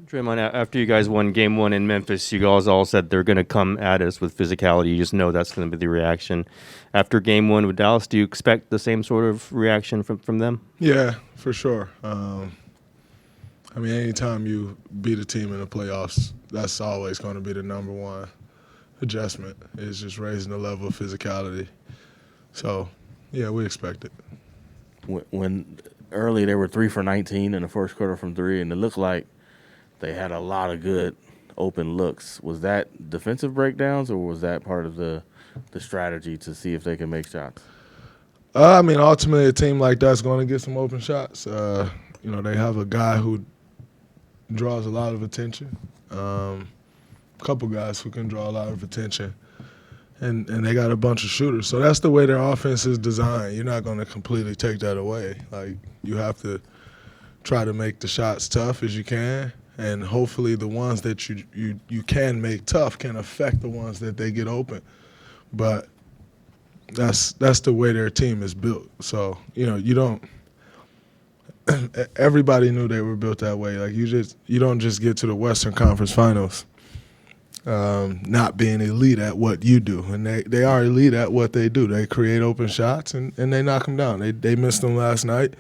Draymond, after you guys won Game 1 in Memphis, you guys all said they're going to come at us with physicality. You just know that's going to be the reaction. After Game 1 with Dallas, do you expect the same sort of reaction from them? Yeah, for sure. Anytime you beat a team in the playoffs, that's always going to be the number one adjustment, is just raising the level of physicality. So, yeah, we expect it. When early they were 3 for 19 in the first quarter from three, and it looked like they had a lot of good open looks. Was that defensive breakdowns, or was that part of the strategy to see if they can make shots? Ultimately, a team like that's going to get some open shots. They have a guy who draws a lot of attention, a couple guys who can draw a lot of attention, and they got a bunch of shooters. So that's the way their offense is designed. You're not going to completely take that away. Like, you have to try to make the shots tough as you can, and hopefully the ones that you can make tough can affect the ones that they get open. But that's the way their team is built. So, you don't – everybody knew they were built that way. Like, you don't just get to the Western Conference Finals not being elite at what you do. And they are elite at what they do. They create open shots, and they knock them down. They missed them last night.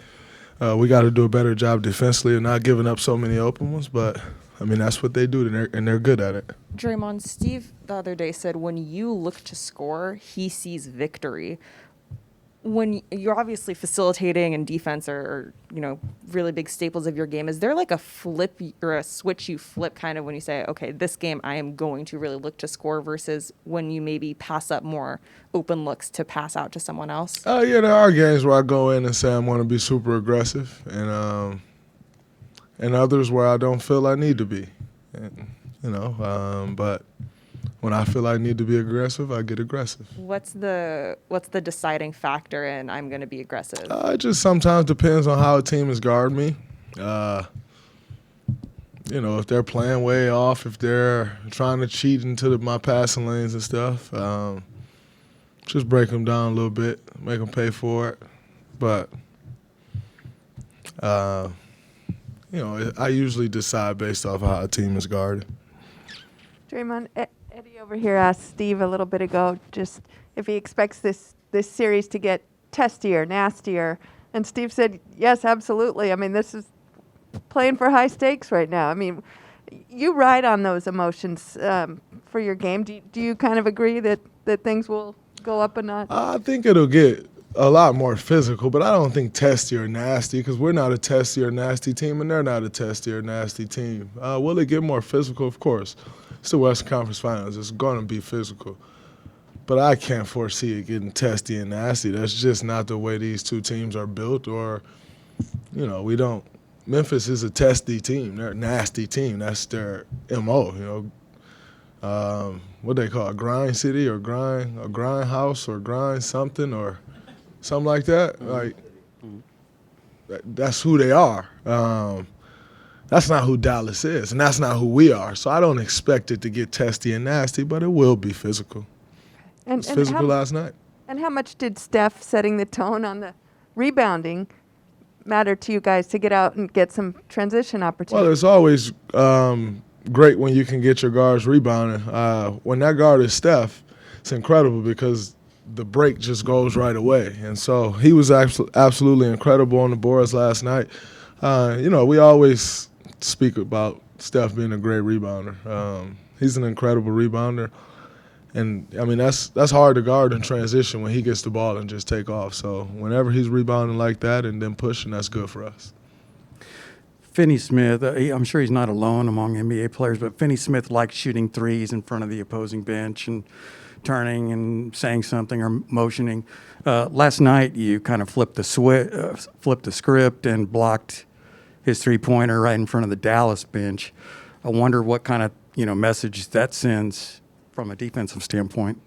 We got to do a better job defensively and not giving up so many open ones. But, that's what they do, and they're good at it. Draymond, Steve the other day said when you look to score, he sees victory. When you're obviously facilitating and defense are really big staples of your game, is there like a flip or a switch you flip kind of when you say, okay, this game I am going to really look to score, versus when you maybe pass up more open looks to pass out to someone else? Yeah, there are games where I go in and say I'm going to be super aggressive, and others where I don't feel I need to be. But when I feel I need to be aggressive, I get aggressive. What's the deciding factor in I'm going to be aggressive? It just sometimes depends on how a team is guarding me. If they're playing way off, if they're trying to cheat into my passing lanes and stuff, just break them down a little bit, make them pay for it. But, I usually decide based off of how a team is guarded. Draymond, Eddie over here asked Steve a little bit ago just if he expects this series to get testier, nastier. And Steve said, yes, absolutely. This is playing for high stakes right now. You ride on those emotions for your game. Do you kind of agree that things will go up a notch? I think it'll get a lot more physical, but I don't think testy or nasty, because we're not a testy or nasty team, and they're not a testy or nasty team. Will it get more physical? Of course. It's the Western Conference Finals. It's going to be physical. But I can't foresee it getting testy and nasty. That's just not the way these two teams are built, or, we don't. Memphis is a testy team. They're a nasty team. That's their MO, what they call it, grind city or grind house or grind something or something like that. Like, that's who they are. That's not who Dallas is, and that's not who we are. So I don't expect it to get testy and nasty, but it will be physical. It was physical last night. And how much did Steph setting the tone on the rebounding matter to you guys to get out and get some transition opportunities? Well, it's always great when you can get your guards rebounding. When that guard is Steph, it's incredible because the break just goes right away. And so he was absolutely incredible on the boards last night. We always speak about Steph being a great rebounder. He's an incredible rebounder. And, that's hard to guard in transition when he gets the ball and just take off. So whenever he's rebounding like that and then pushing, that's good for us. Finney Smith, I'm sure he's not alone among NBA players, but Finney Smith likes shooting threes in front of the opposing bench and turning and saying something or motioning. Last night you kind of flipped the script and blocked his three-pointer right in front of the Dallas bench. I wonder what kind of message that sends from a defensive standpoint.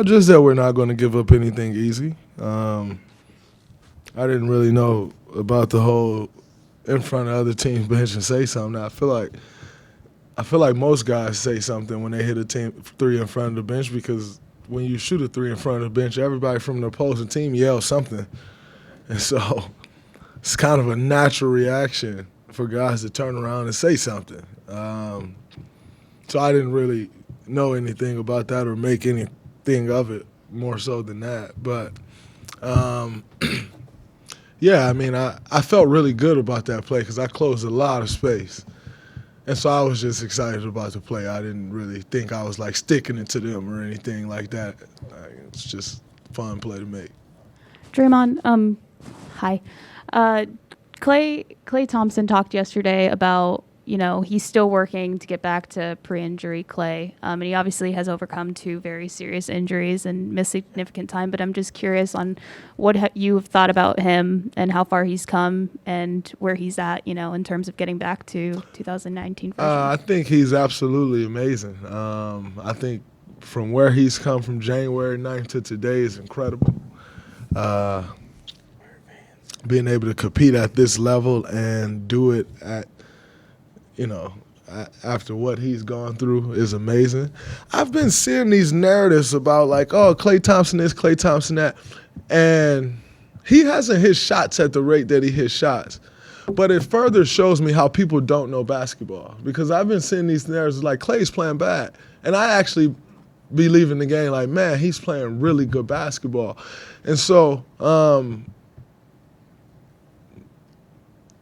Just that we're not going to give up anything easy. I didn't really know about the whole in front of other teams' bench and say something. I feel like most guys say something when they hit a team three in front of the bench, because when you shoot a three in front of the bench, everybody from the opposing team yells something. And so it's kind of a natural reaction for guys to turn around and say something. So I didn't really know anything about that or make anything of it more so than that. But, yeah, I mean, I felt really good about that play because I closed a lot of space. And so I was just excited about the play. I didn't really think I was, like, sticking it to them or anything like that. It's just a fun play to make. Draymond, hi. Clay Thompson talked yesterday about, he's still working to get back to pre-injury Clay. And he obviously has overcome 2 very serious injuries and missed significant time. But I'm just curious on what you've thought about him and how far he's come and where he's at, in terms of getting back to 2019 version. I think he's absolutely amazing. I think from where he's come from January 9th to today is incredible. Being able to compete at this level and do it at, after what he's gone through is amazing. I've been seeing these narratives about like, oh, Klay Thompson this, Klay Thompson that, and he hasn't hit shots at the rate that he hit shots. But it further shows me how people don't know basketball because I've been seeing these narratives like Klay's playing bad, and I actually be leaving the game like, man, he's playing really good basketball. And so,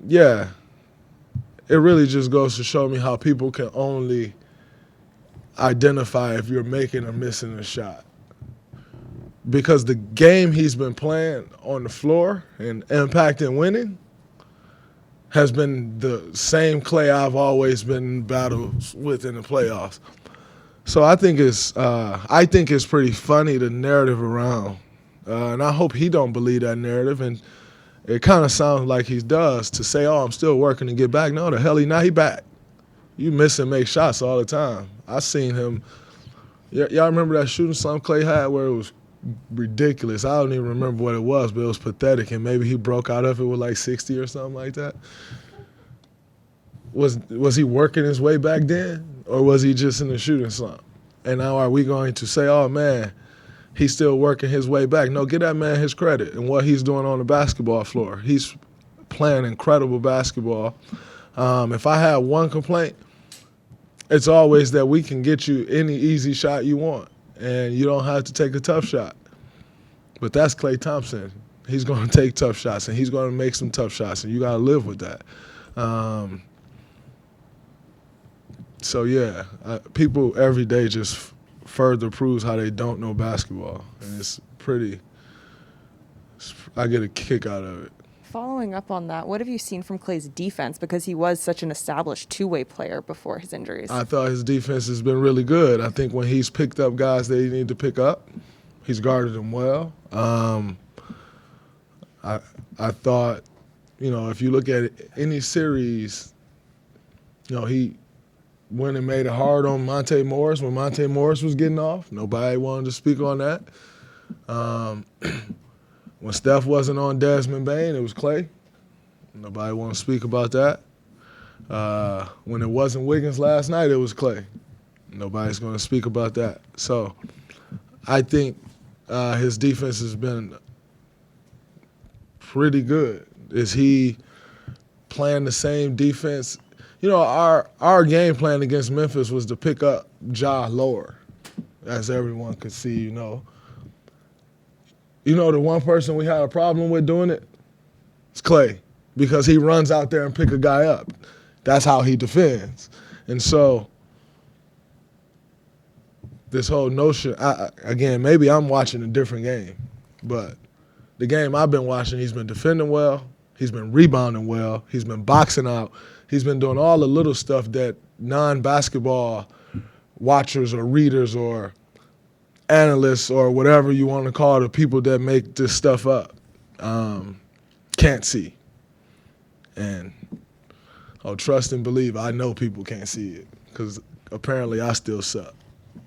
yeah, it really just goes to show me how people can only identify if you're making or missing a shot. Because the game he's been playing on the floor and impacting winning has been the same Klay I've always been in battles with in the playoffs. So I think it's pretty funny, the narrative around. And I hope he don't believe that narrative. And it kind of sounds like he does to say, oh, I'm still working to get back. No, the hell he back. You miss and make shots all the time. I seen him. Y'all remember that shooting slump Klay had where it was ridiculous? I don't even remember what it was, but it was pathetic. And maybe he broke out of it with like 60 or something like that. Was he working his way back then? Or was he just in the shooting slump? And now are we going to say, oh, man, he's still working his way back? No, give that man his credit and what he's doing on the basketball floor. He's playing incredible basketball. If I had one complaint, it's always that we can get you any easy shot you want, and you don't have to take a tough shot. But that's Klay Thompson. He's going to take tough shots, and he's going to make some tough shots, and you got to live with that. So, yeah, people every day just further proves how they don't know basketball. And it's I get a kick out of it. Following up on that, what have you seen from Klay's defense? Because he was such an established two-way player before his injuries. I thought his defense has been really good. I think when he's picked up guys that he need to pick up, he's guarded them well. I thought, if you look at any series, he went and made it hard on Monte Morris when Monte Morris was getting off. Nobody wanted to speak on that. When Steph wasn't on Desmond Bane, it was Klay. Nobody wanted to speak about that. When it wasn't Wiggins last night, it was Klay. Nobody's going to speak about that. So I think his defense has been pretty good. Is he playing the same defense? Our game plan against Memphis was to pick up Ja lower, as everyone could see, the one person we had a problem with doing it? It's Klay, because he runs out there and pick a guy up. That's how he defends. And so this whole notion, again, maybe I'm watching a different game, but the game I've been watching, he's been defending well, he's been rebounding well, he's been boxing out, he's been doing all the little stuff that non-basketball watchers or readers or analysts or whatever you want to call the people that make this stuff up can't see. And trust and believe, I know people can't see it because apparently I still suck.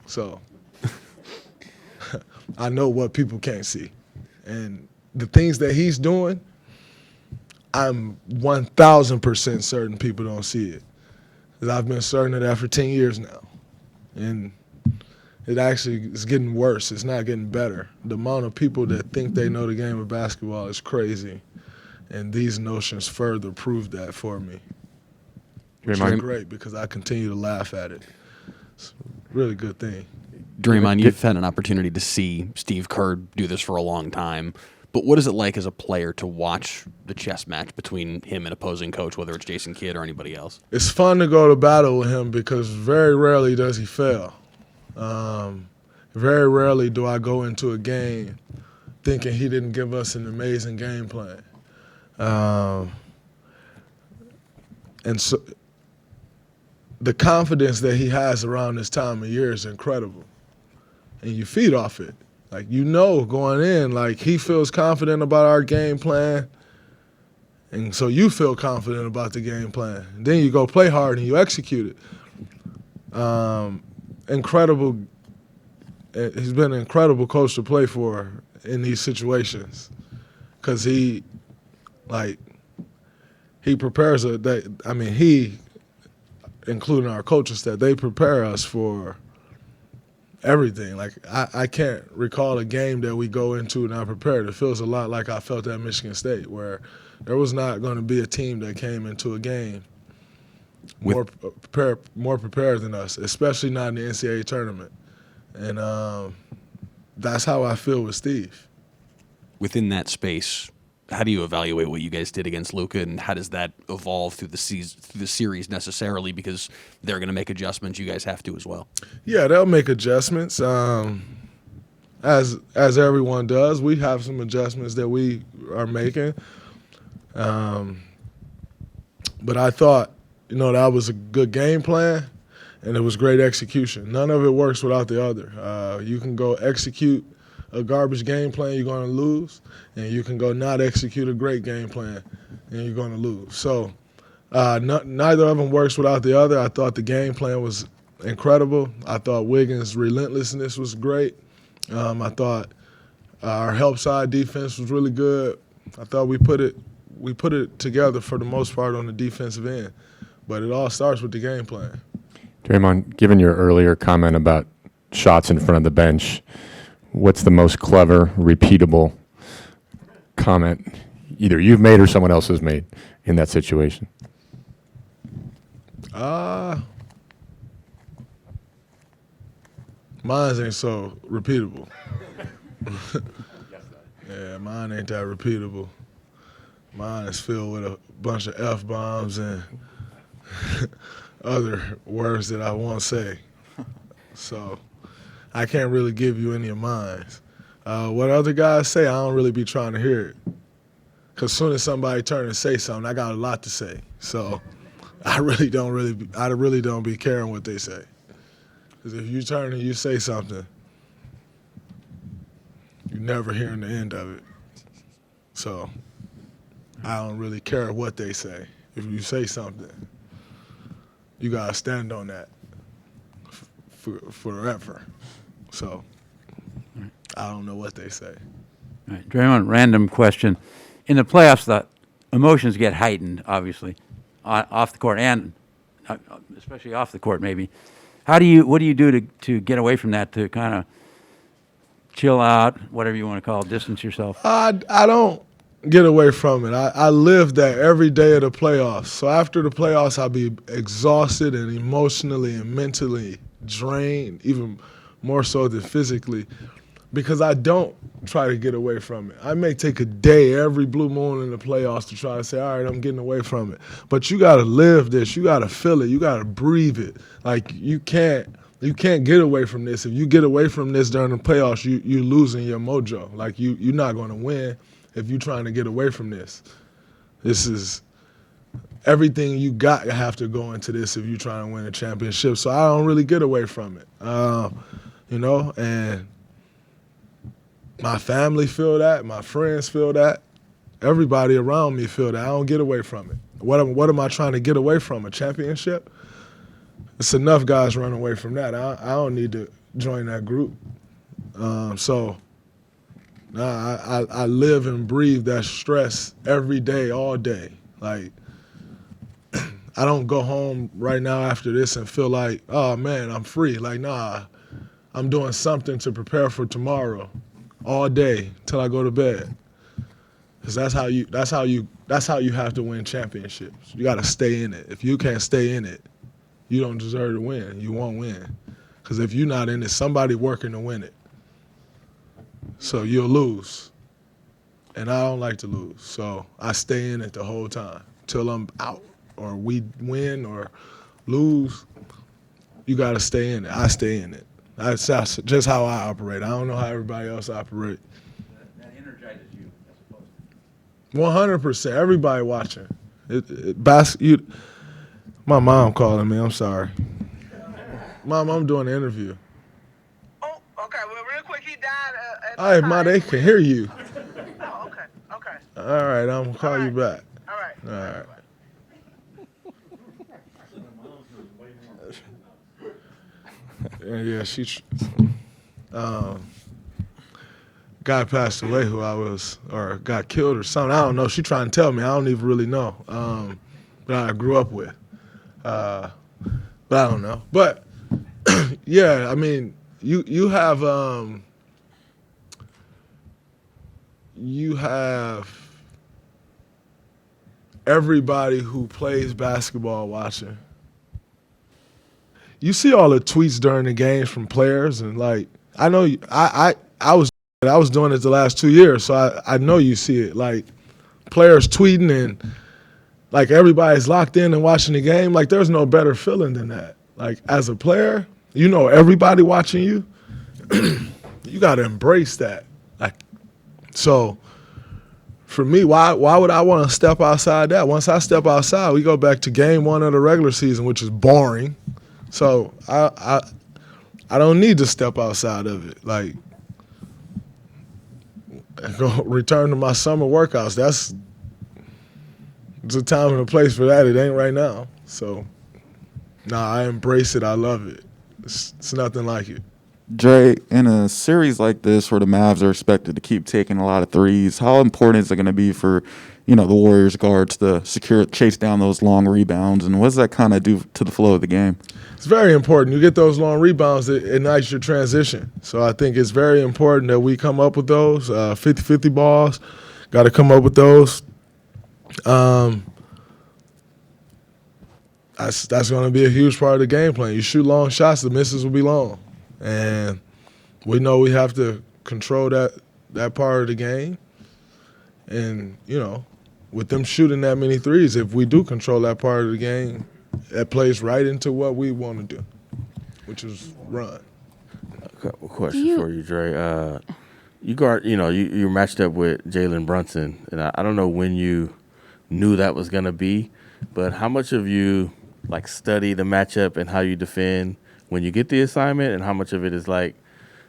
So I know what people can't see. And the things that he's doing, I'm 1,000% certain people don't see it. Because I've been certain of that for 10 years now. And it actually is getting worse. It's not getting better. The amount of people that think they know the game of basketball is crazy. And these notions further prove that for me. which is Draymond, great because I continue to laugh at it. It's a really good thing. Draymond, you've had an opportunity to see Steve Kerr do this for a long time. But what is it like as a player to watch the chess match between him and opposing coach, whether it's Jason Kidd or anybody else? It's fun to go to battle with him because very rarely does he fail. Very rarely do I go into a game thinking he didn't give us an amazing game plan. And so the confidence that he has around this time of year is incredible. And you feed off it. Like, you know, going in, like, he feels confident about our game plan, and so you feel confident about the game plan. And then you go play hard and you execute it. Incredible. He's been an incredible coach to play for in these situations because he prepares he, including our coaching staff, they prepare us for everything. Like, I can't recall a game that we go into not prepared. It feels a lot like I felt at Michigan State, where there was not going to be a team that came into a game more prepared than us, especially not in the NCAA tournament. And that's how I feel with Steve. Within that space, how do you evaluate what you guys did against Luka, and how does that evolve through the series necessarily? Because they're going to make adjustments. You guys have to as well. Yeah, they'll make adjustments. As everyone does, we have some adjustments that we are making. But I thought, that was a good game plan, and it was great execution. None of it works without the other. You can go execute a garbage game plan, you're going to lose, and you can go not execute a great game plan, and you're going to lose. So neither of them works without the other. I thought the game plan was incredible. I thought Wiggins' relentlessness was great. I thought our help side defense was really good. I thought we put it together for the most part on the defensive end, but it all starts with the game plan. Draymond, given your earlier comment about shots in front of the bench, what's the most clever, repeatable comment either you've made or someone else has made in that situation? Mine ain't so repeatable. Yeah, mine ain't that repeatable. Mine is filled with a bunch of F-bombs and other words that I won't say. So I can't really give you any of mine. What other guys say, I don't really be trying to hear it. Because as soon as somebody turn and say something, I got a lot to say. So I really don't be caring what they say. Because if you turn and you say something, you're never hearing the end of it. So I don't really care what they say. If you say something, you got to stand on that forever. So I don't know what they say. All right, Draymond, random question. In the playoffs, the emotions get heightened, obviously, off the court and especially off the court, maybe. What do you do to get away from that, to kind of chill out, whatever you want to call it, distance yourself? I don't get away from it. I live that every day of the playoffs. So after the playoffs, I'll be exhausted and emotionally and mentally drained, even more so than physically, because I don't try to get away from it. I may take a day every blue moon in the playoffs to try to say, all right, I'm getting away from it. But you got to live this. You got to feel it. You got to breathe it. Like, you can't get away from this. If you get away from this during the playoffs, you're losing your mojo. Like, you're not going to win if you're trying to get away from this. This is everything you got. You have to go into this if you're trying to win a championship. So I don't really get away from it, and my family feel that, my friends feel that, everybody around me feel that. I don't get away from it. What am I trying to get away from? A championship? It's enough guys running away from that. I don't need to join that group. I live and breathe that stress every day, all day. Like, I don't go home right now after this and feel like, oh man, I'm free. Like, nah, I'm doing something to prepare for tomorrow all day till I go to bed. Because that's how you That's how you have to win championships. You got to stay in it. If you can't stay in it, you don't deserve to win. You won't win. Because if you're not in it, somebody working to win it. So you'll lose. And I don't like to lose. So I stay in it the whole time till I'm out or we win or lose. You got to stay in it. I stay in it. That's just how I operate. I don't know how everybody else operates. That energizes you, I suppose. 100%. Everybody watching. My mom calling me. I'm sorry. Mom, I'm doing an interview. Oh, okay. Well, real quick, he died. All right, Ma, they can hear you. Oh, okay. All right, I'm gonna call you back. All right. All right. Yeah, she. Guy passed away or got killed or something. I don't know. She trying to tell me. I don't even really know. But I grew up with. But I don't know. But yeah, I mean, you have everybody who plays basketball watching. You see all the tweets during the games from players, and like I know I was doing it the last 2 years, so I know you see it. Like players tweeting and like everybody's locked in and watching the game. Like there's no better feeling than that. Like as a player, you know everybody watching you. You got to embrace that. Like so. For me, why would I want to step outside that? Once I step outside, we go back to game 1 of the regular season, which is boring. So I don't need to step outside of it. Like go return to my summer workouts. There's a time and a place for that. It ain't right now. So I embrace it. I love it. It's nothing like it. Dre, in a series like this where the Mavs are expected to keep taking a lot of threes, how important is it going to be for, the Warriors guards to chase down those long rebounds, and what does that kind of do to the flow of the game? It's very important. You get those long rebounds, it ignites your transition. So I think it's very important that we come up with those 50-50 balls. Got to come up with those. That's going to be a huge part of the game plan. You shoot long shots, the misses will be long. And we know we have to control that part of the game. And, with them shooting that many threes, if we do control that part of the game, that plays right into what we want to do, which is run. A couple questions for you, Dre. You're matched up with Jalen Brunson, and I don't know when you knew that was going to be, but how much of you, study the matchup and how you defend when you get the assignment, and how much of it is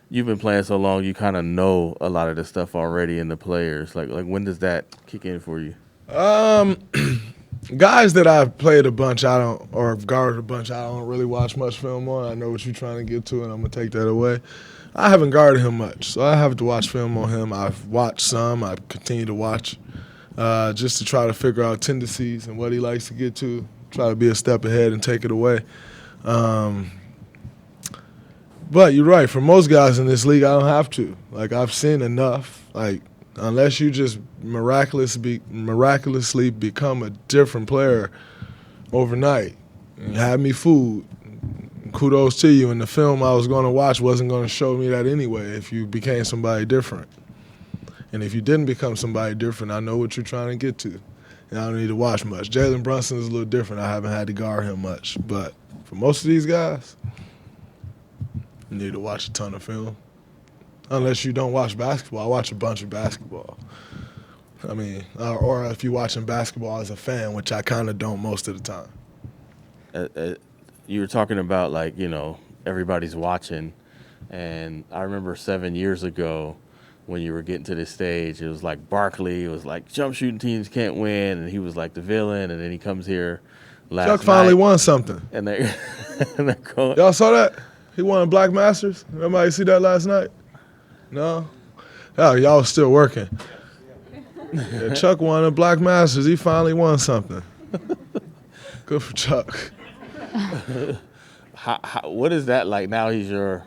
you've been playing so long, you kind of know a lot of this stuff already in the players? Like when does that kick in for you? Guys that I've played a bunch, or guarded a bunch, I don't really watch much film on. I know what you're trying to get to, and I'm gonna take that away. I haven't guarded him much, so I have to watch film on him. I've watched some. I continue to watch, just to try to figure out tendencies and what he likes to get to. Try to be a step ahead and take it away. But you're right. For most guys in this league, I don't have to. I've seen enough. Unless you just miraculously become a different player overnight, and have me fooled. Kudos to you. And the film I was going to watch wasn't going to show me that anyway. If you became somebody different, and if you didn't become somebody different, I know what you're trying to get to, and I don't need to watch much. Jalen Brunson is a little different. I haven't had to guard him much, but for most of these guys, you need to watch a ton of film. Unless you don't watch basketball. I watch a bunch of basketball. I mean, or if you're watching basketball as a fan, which I kind of don't most of the time. You were talking about, everybody's watching. And I remember 7 years ago when you were getting to this stage, it was Barkley. It was jump shooting teams can't win. And he was the villain. And then he comes here last Chuck finally night, won something. and they're going. Y'all saw that? He won a Black Masters. Everybody see that last night? No? Oh, y'all was still working. Yeah, Chuck won a Black Masters. He finally won something. Good for Chuck. What is that like? Now he's your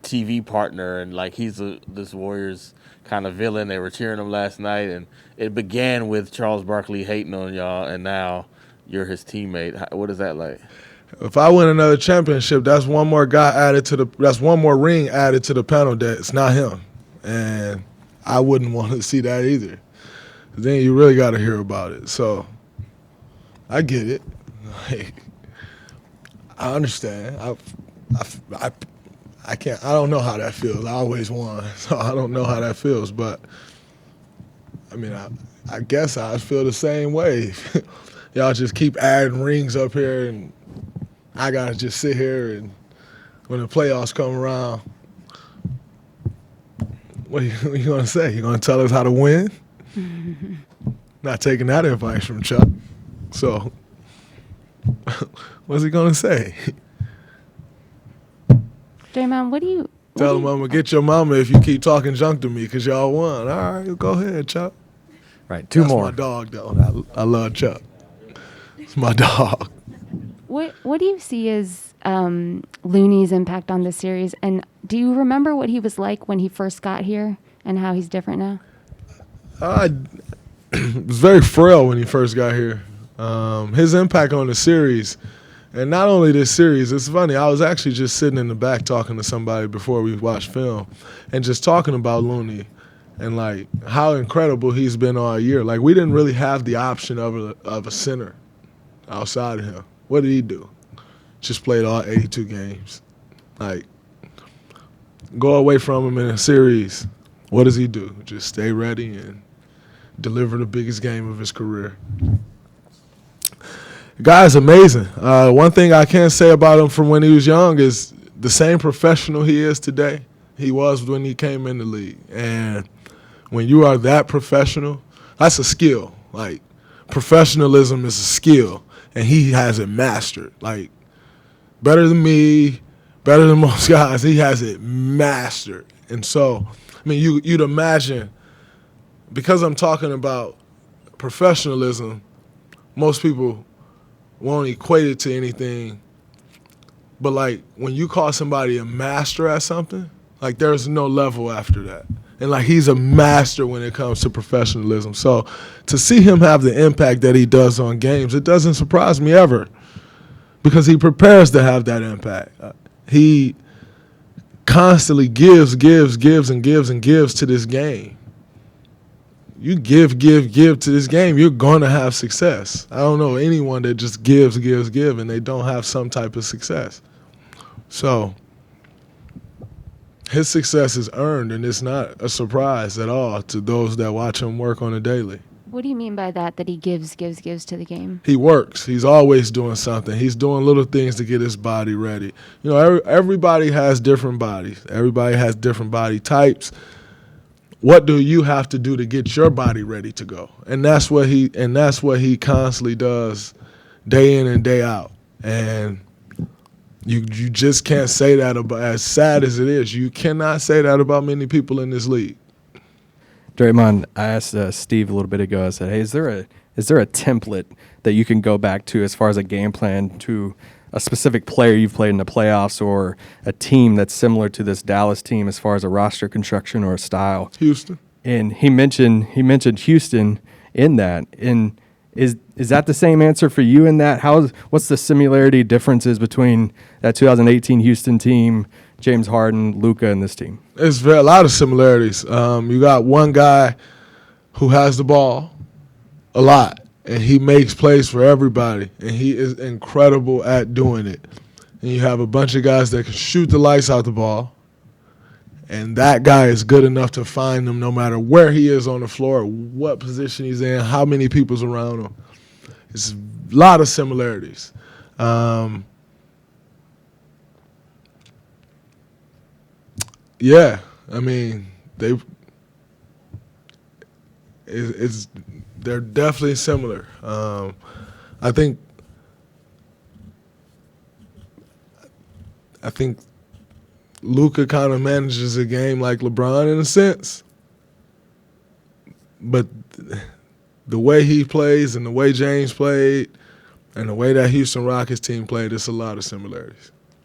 TV partner, and like he's this Warriors kind of villain. They were cheering him last night, and it began with Charles Barkley hating on y'all, and now you're his teammate. What is that like? If I win another championship, that's one more that's one more ring added to the panel that's not him. And I wouldn't want to see that either. Then you really got to hear about it. So I get it. Like, I understand. I can't. I don't know how that feels. I always won, so I don't know how that feels. But I mean, I guess I feel the same way. Y'all just keep adding rings up here, and I gotta just sit here. And when the playoffs come around, what are you gonna say? You gonna tell us how to win? Not taking that advice from Chuck. So, what's he gonna say? Draymond, what do you Tell him I'm gonna get your mama if you keep talking junk to me because y'all won. All right, go ahead, Chuck. Right, two That's more. my dog, though. I love Chuck. It's my dog. What do you see as Looney's impact on this series? And do you remember what he was like when he first got here and how he's different now? It was very frail when he first got here. His impact on the series, and not only this series, it's funny, I was actually just sitting in the back talking to somebody before we watched film and just talking about Looney and, like, how incredible he's been all year. Like, we didn't really have the option of a center outside of him. What did he do? Just played all 82 games. Like, go away from him in a series. What does he do? Just stay ready and deliver the biggest game of his career. Guy's amazing. One thing I can say about him from when he was young is the same professional he is today, he was when he came in the league. And when you are that professional, that's a skill. Like, professionalism is a skill, and he has it mastered. Like, better than me, better than most guys, he has it mastered. And so, I mean, you'd imagine, because I'm talking about professionalism, most people won't equate it to anything. But, like, when you call somebody a master at something, like, there's no level after that. And, like, he's a master when it comes to professionalism. So to see him have the impact that he does on games, it doesn't surprise me ever because he prepares to have that impact. He constantly gives to this game. You give to this game, you're going to have success. I don't know anyone that just gives, and they don't have some type of success. So his success is earned, and it's not a surprise at all to those that watch him work on a daily. What do you mean by that he gives to the game? He works. He's always doing something. He's doing little things to get his body ready. You know, everybody has different bodies. Everybody has different body types. What do you have to do to get your body ready to go? And that's what he constantly does day in and day out. And you just can't say that about, as sad as it is, you cannot say that about many people in this league. Draymond, I asked Steve a little bit ago, I said, hey, is there a template that you can go back to as far as a game plan to a specific player you've played in the playoffs or a team that's similar to this Dallas team as far as a roster construction or a style? Houston. And he mentioned Houston in that. And is that the same answer for you in that? What's the similarity differences between that 2018 Houston team, James Harden, Luka, and this team? There's a lot of similarities. You got one guy who has the ball a lot, and he makes plays for everybody, and he is incredible at doing it. And you have a bunch of guys that can shoot the lights out the ball, and that guy is good enough to find them no matter where he is on the floor, what position he's in, how many people's around him. It's a lot of similarities. Yeah, I mean, they're definitely similar. I think Luka kind of manages a game like LeBron in a sense, but the way he plays and the way James played and the way that Houston Rockets team played, there's a lot of similarities.